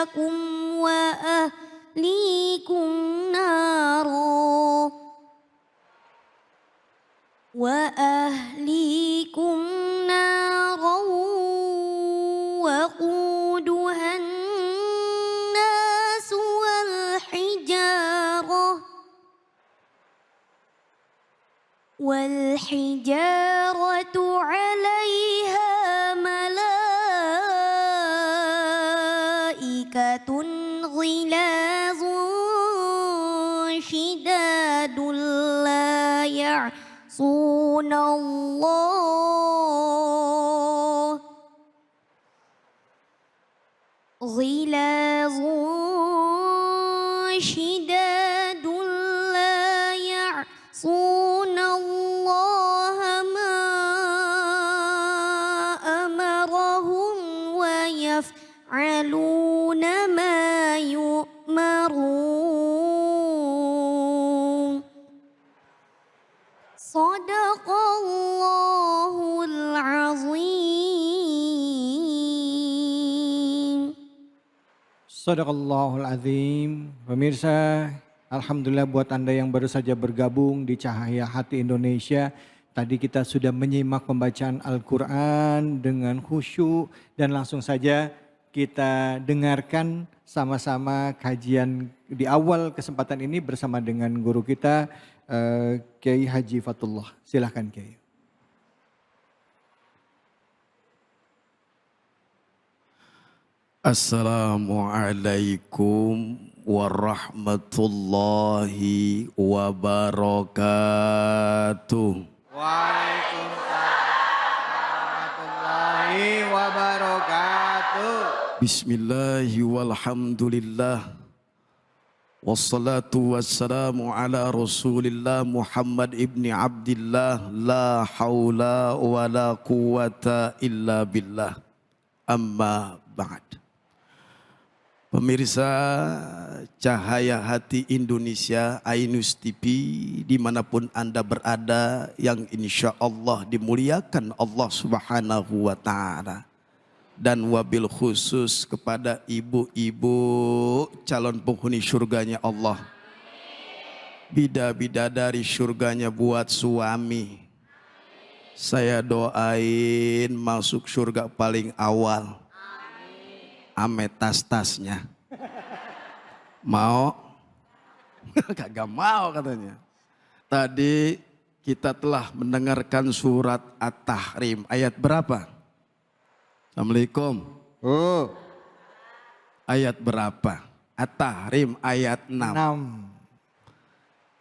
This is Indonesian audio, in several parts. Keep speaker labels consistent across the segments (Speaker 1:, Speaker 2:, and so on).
Speaker 1: لكم وأهليكم نارا وقودها الناس والحجارة عليها ملائكة غلاظ شداد لا يعصون الله غلاظ شداد لا يعصون الله ما أمرهم ويفعلون ما يؤمرون صدق الله العظيم.
Speaker 2: Shadaqallahul Azim. Pemirsa, alhamdulillah buat Anda yang baru saja bergabung di Cahaya Hati Indonesia. Tadi kita sudah menyimak pembacaan Al-Quran dengan khusyuk dan langsung saja kita dengarkan sama-sama kajian di awal kesempatan ini bersama dengan guru kita Kiai Haji Fatullah. Silahkan Kiai.
Speaker 3: Assalamualaikum warahmatullahi wabarakatuh.
Speaker 2: Waalaikumsalam warahmatullahi wabarakatuh.
Speaker 3: Bismillahi walhamdulillah. Wassalatu wassalamu ala rasulillah Muhammad ibni Abdillah. La hawla wa la quwata illa billah. Amma ba'd. Pemirsa Cahaya Hati Indonesia, Ainus TV, dimanapun Anda berada, yang insya Allah dimuliakan Allah Subhanahu wa Ta'ala, dan wabil khusus kepada ibu-ibu calon penghuni surganya Allah, bidadari surganya buat suami. Saya doain masuk surga paling awal. Ame tas-tasnya. Mau? Kagak mau katanya. Tadi kita telah mendengarkan surat At-Tahrim. Ayat berapa? Assalamualaikum. Ayat berapa? At-Tahrim ayat 6.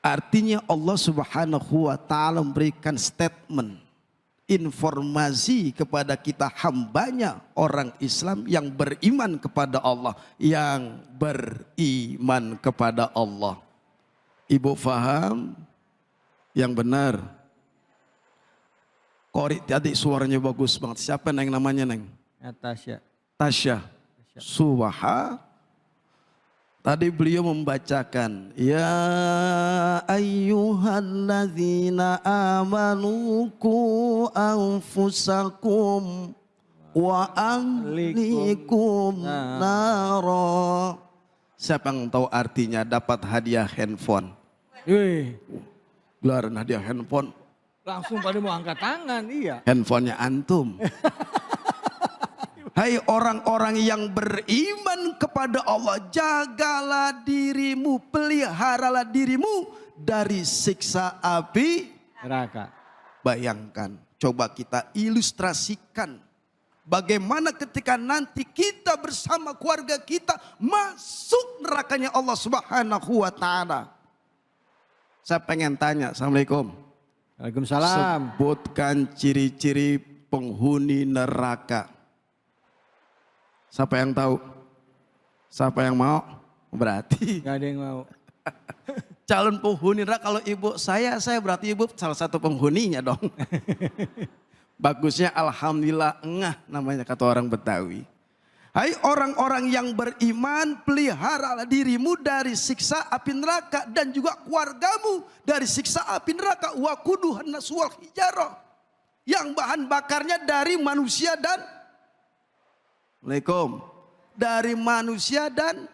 Speaker 3: Artinya Allah Subhanahu wa Ta'ala memberikan statement, informasi kepada kita hambanya orang Islam yang beriman kepada Allah, yang beriman kepada Allah. Ibu faham yang benar? Kori tadi suaranya bagus banget. Siapa neng namanya neng? Tasya. Subaha. Tadi beliau membacakan, ya ayyuhalladzina amanu qu anfusakum wa ahlikum nara. Siapa yang tahu artinya dapat hadiah handphone? Gelaran hadiah handphone.
Speaker 2: Langsung pada mau angkat tangan, iya.
Speaker 3: Handphonenya antum. Hai orang-orang yang beriman kepada Allah, jagalah dirimu, peliharalah dirimu dari siksa api
Speaker 2: neraka.
Speaker 3: Bayangkan, coba kita ilustrasikan bagaimana ketika nanti kita bersama keluarga kita masuk nerakanya Allah Subhanahu wa Ta'ala. Saya pengen tanya, Assalamualaikum.
Speaker 2: Waalaikumsalam.
Speaker 3: Sebutkan ciri-ciri penghuni neraka. Siapa yang tahu? Siapa yang mau? Berarti
Speaker 2: Gak ada yang mau.
Speaker 3: calon penghuni neraka. Kalau ibu saya berarti ibu salah satu penghuninya dong. Bagusnya alhamdulillah engah namanya kata orang Betawi. Hai orang-orang yang beriman, peliharalah dirimu dari siksa api neraka dan juga keluargamu dari siksa api neraka. Waquduhan nas wal hijarah, yang bahan bakarnya dari manusia dan Assalamualaikum. dari manusia dan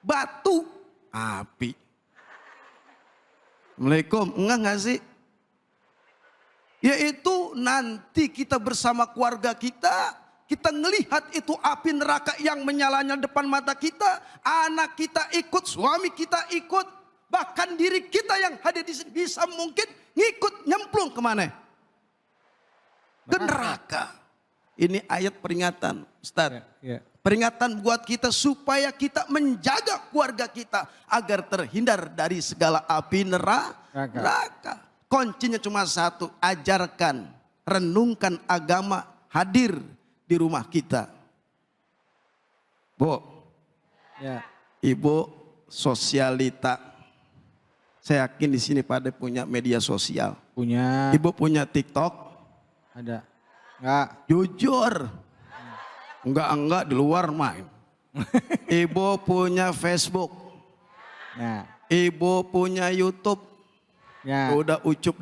Speaker 3: batu, api. Assalamualaikum, enggak sih? Yaitu nanti kita bersama keluarga kita ngelihat itu api neraka yang menyalanya depan mata kita, anak kita ikut, suami kita ikut, bahkan diri kita yang hadir di sini bisa mungkin ngikut nyemplung kemana? Ke neraka. Ini ayat peringatan, Ustaz. Peringatan buat kita supaya kita menjaga keluarga kita agar terhindar dari segala api neraka. Kuncinya cuma satu, ajarkan, renungkan agama hadir di rumah kita. Bu, Ibu sosialita, saya yakin di sini pada punya media sosial.
Speaker 2: Punya.
Speaker 3: Ibu punya TikTok?
Speaker 2: Ada. Enggak.
Speaker 3: Jujur. Enggak di luar main. Ibu punya Facebook.
Speaker 2: Ya.
Speaker 3: Ibu punya YouTube.
Speaker 2: Ya.
Speaker 3: Udah ucup.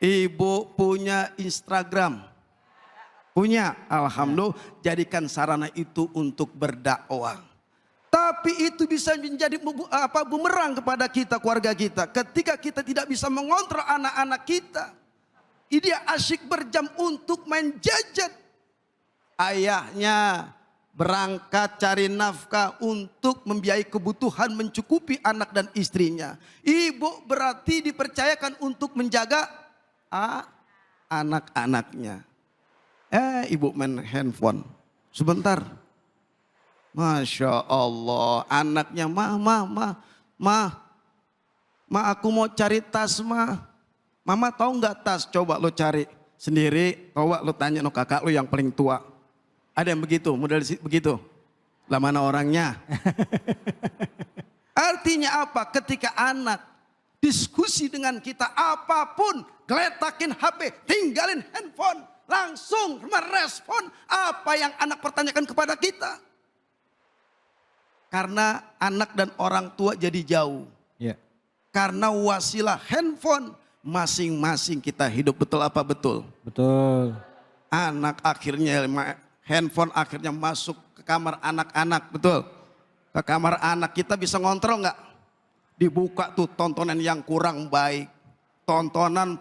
Speaker 3: Ibu punya Instagram. Punya. Alhamdulillah, jadikan sarana itu untuk berdakwah. Tapi itu bisa menjadi bumerang kepada kita, keluarga kita. Ketika kita tidak bisa mengontrol anak-anak kita. Dia asyik berjam untuk main gadget. Ayahnya berangkat cari nafkah untuk membiayai kebutuhan mencukupi anak dan istrinya. Ibu berarti dipercayakan untuk menjaga anak-anaknya. Ibu main handphone. Sebentar. Masya Allah. Anaknya, ma, aku mau cari tas, ma. Mama tahu nggak tas? Coba lo cari sendiri. Coba lo tanya no kakak lo yang paling tua. Ada yang begitu, model begitu. Lah mana orangnya? Artinya apa? Ketika anak diskusi dengan kita apapun, geletakin HP, tinggalin handphone, langsung merespon apa yang anak pertanyakan kepada kita. Karena anak dan orang tua jadi jauh.
Speaker 2: Ya.
Speaker 3: Karena wasilah handphone, masing-masing kita hidup, betul apa betul?
Speaker 2: Betul.
Speaker 3: Anak akhirnya handphone akhirnya masuk ke kamar anak-anak, betul? Ke kamar anak kita bisa ngontrol nggak? Dibuka tuh tontonan yang kurang baik, tontonan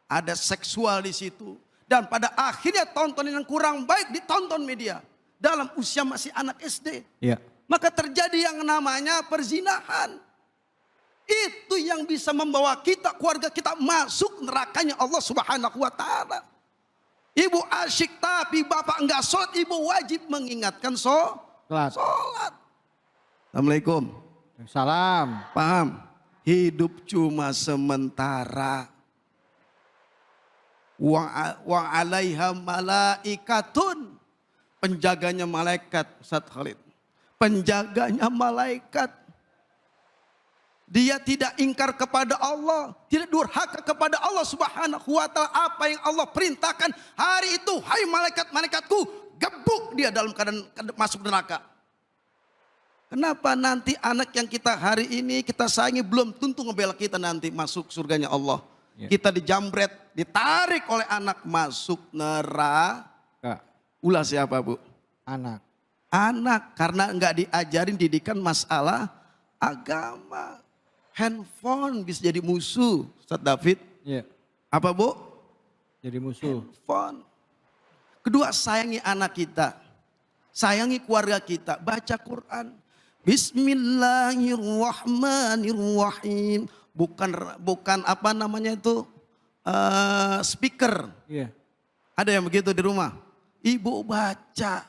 Speaker 3: ada seksual di situ, dan pada akhirnya tontonan yang kurang baik ditonton media dalam usia masih anak SD.
Speaker 2: Ya.
Speaker 3: Maka terjadi yang namanya perzinahan. Itu yang bisa membawa kita, keluarga kita masuk nerakanya Allah Subhanahu wa Ta'ala. Ibu asyik tapi bapak enggak sholat, ibu wajib mengingatkan sholat. Assalamualaikum.
Speaker 2: Salam.
Speaker 3: Paham? Hidup cuma sementara. Wa alaiha malaikatun. Penjaganya malaikat, Ustaz Khalid. Penjaganya malaikat. Dia tidak ingkar kepada Allah, tidak durhaka kepada Allah Subhanahu wa Ta'ala. Apa yang Allah perintahkan hari itu, hai malaikat-malaikatku, gebuk dia dalam keadaan masuk neraka. Kenapa nanti anak yang kita hari ini kita sayangi belum tentu ngebela kita nanti masuk surganya Allah. Ya. Kita dijambret, ditarik oleh anak masuk neraka. Ulah siapa, Bu?
Speaker 2: Anak.
Speaker 3: Anak, karena enggak diajarin didikan masalah agama. Handphone bisa jadi musuh, Ustaz David.
Speaker 2: Ya.
Speaker 3: Apa, Bu?
Speaker 2: Jadi musuh.
Speaker 3: Handphone. Kedua, sayangi anak kita. Sayangi keluarga kita. Baca Quran. Bismillahirrahmanirrahim. Bukan apa namanya itu, speaker.
Speaker 2: Iya.
Speaker 3: Ada yang begitu di rumah? Ibu baca.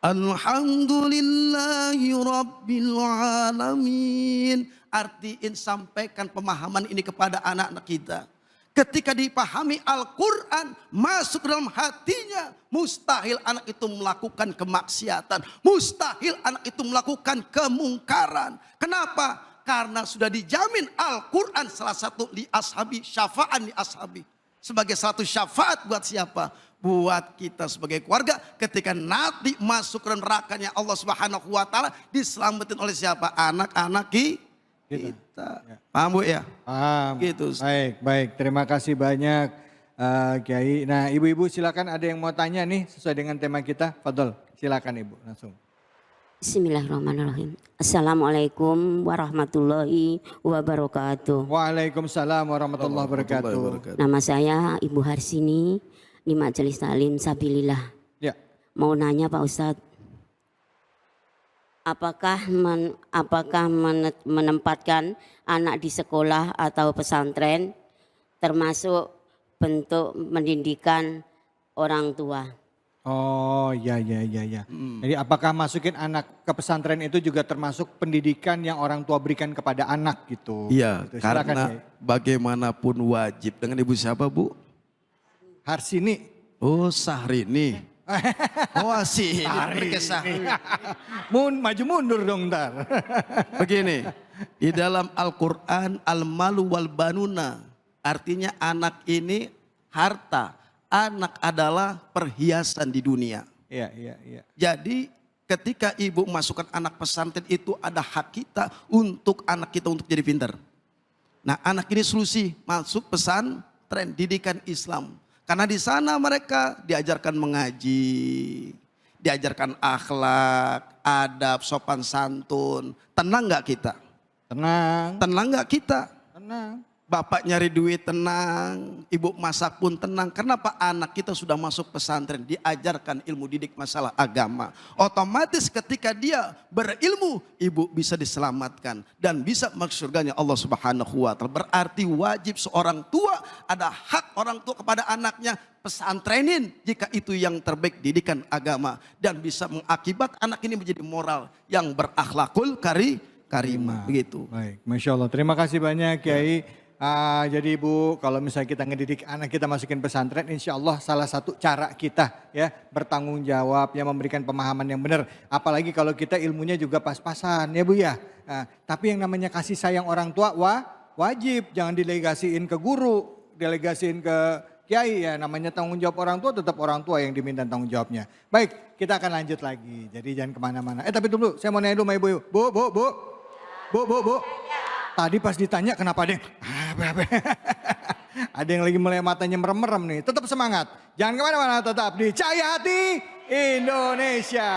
Speaker 3: Alhamdulillahi Rabbil Alamin. Artiin, sampaikan pemahaman ini kepada anak-anak kita. Ketika dipahami Al-Quran, masuk dalam hatinya, mustahil anak itu melakukan kemaksiatan. Mustahil anak itu melakukan kemungkaran. Kenapa? Karena sudah dijamin Al-Quran salah satu li ashabi, syafa'an li ashabi. Sebagai satu syafaat buat siapa? Buat kita sebagai keluarga ketika nanti masuk ke nerakanya Allah Subhanahu wa Ta'ala, diselamatin oleh siapa? Anak-anak kita.
Speaker 2: Ya.
Speaker 3: Paham, Bu ya?
Speaker 2: Paham.
Speaker 3: Gitu.
Speaker 2: Baik. Terima kasih banyak Kiai. Nah ibu-ibu silakan ada yang mau tanya nih sesuai dengan tema kita. Fadol silakan ibu langsung.
Speaker 4: Bismillahirrahmanirrahim. Assalamualaikum warahmatullahi wabarakatuh.
Speaker 2: Waalaikumsalam warahmatullahi wabarakatuh.
Speaker 4: Nama saya Ibu Harsini di Majelis Taklim Sabilillah.
Speaker 2: Ya.
Speaker 4: Mau nanya Pak Ustadz, apakah menempatkan anak di sekolah atau pesantren termasuk bentuk pendidikan orang tua?
Speaker 2: Oh ya. Jadi apakah masukin anak ke pesantren itu juga termasuk pendidikan yang orang tua berikan kepada anak gitu?
Speaker 3: Iya,
Speaker 2: Gitu. Silakan,
Speaker 3: karena
Speaker 2: Kiai.
Speaker 3: bagaimanapun wajib. Dengan ibu siapa Bu?
Speaker 2: Harsini.
Speaker 3: Oh Sahrini. Oh asih.
Speaker 2: Maju mundur dong ntar.
Speaker 3: Begini, di dalam Al-Quran al-malu wal banuna. Artinya anak ini harta. Anak adalah perhiasan di dunia.
Speaker 2: Iya.
Speaker 3: Jadi ketika ibu masukkan anak pesantren itu ada hak kita untuk anak kita untuk jadi pintar. Nah anak ini solusi masuk pesantren didikan Islam. Karena di sana mereka diajarkan mengaji, diajarkan akhlak, adab, sopan santun. Tenang gak kita?
Speaker 2: Tenang.
Speaker 3: Tenang gak kita?
Speaker 2: Tenang.
Speaker 3: Bapak nyari duit tenang, ibu masak pun tenang. Kenapa anak kita sudah masuk pesantren, diajarkan ilmu didik masalah agama. Otomatis ketika dia berilmu, ibu bisa diselamatkan dan bisa masuk surganya Allah Subhanahu wa Ta'ala. Berarti wajib seorang tua, ada hak orang tua kepada anaknya, pesantrenin jika itu yang terbaik didikan agama. Dan bisa mengakibat anak ini menjadi moral yang berakhlakul karimah. Begitu.
Speaker 2: Baik, Masya Allah. Terima kasih banyak Kiai. Jadi Ibu, kalau misalnya kita ngedidik anak kita masukin pesantren, insya Allah salah satu cara kita ya bertanggung jawab, ya memberikan pemahaman yang benar. Apalagi kalau kita ilmunya juga pas-pasan ya Bu ya. Tapi yang namanya kasih sayang orang tua wajib, jangan delegasiin ke guru, delegasiin ke kiai ya. Namanya tanggung jawab orang tua, tetap orang tua yang diminta tanggung jawabnya. Baik, kita akan lanjut lagi. Jadi jangan kemana-mana. Tapi tunggu, saya mau nanya dulu sama Ibu. Bu. Tadi pas ditanya kenapa ada yang ada yang lagi mulai matanya merem-merem nih. Tetap semangat. Jangan kemana-mana, tetap di Cahaya Hati Indonesia.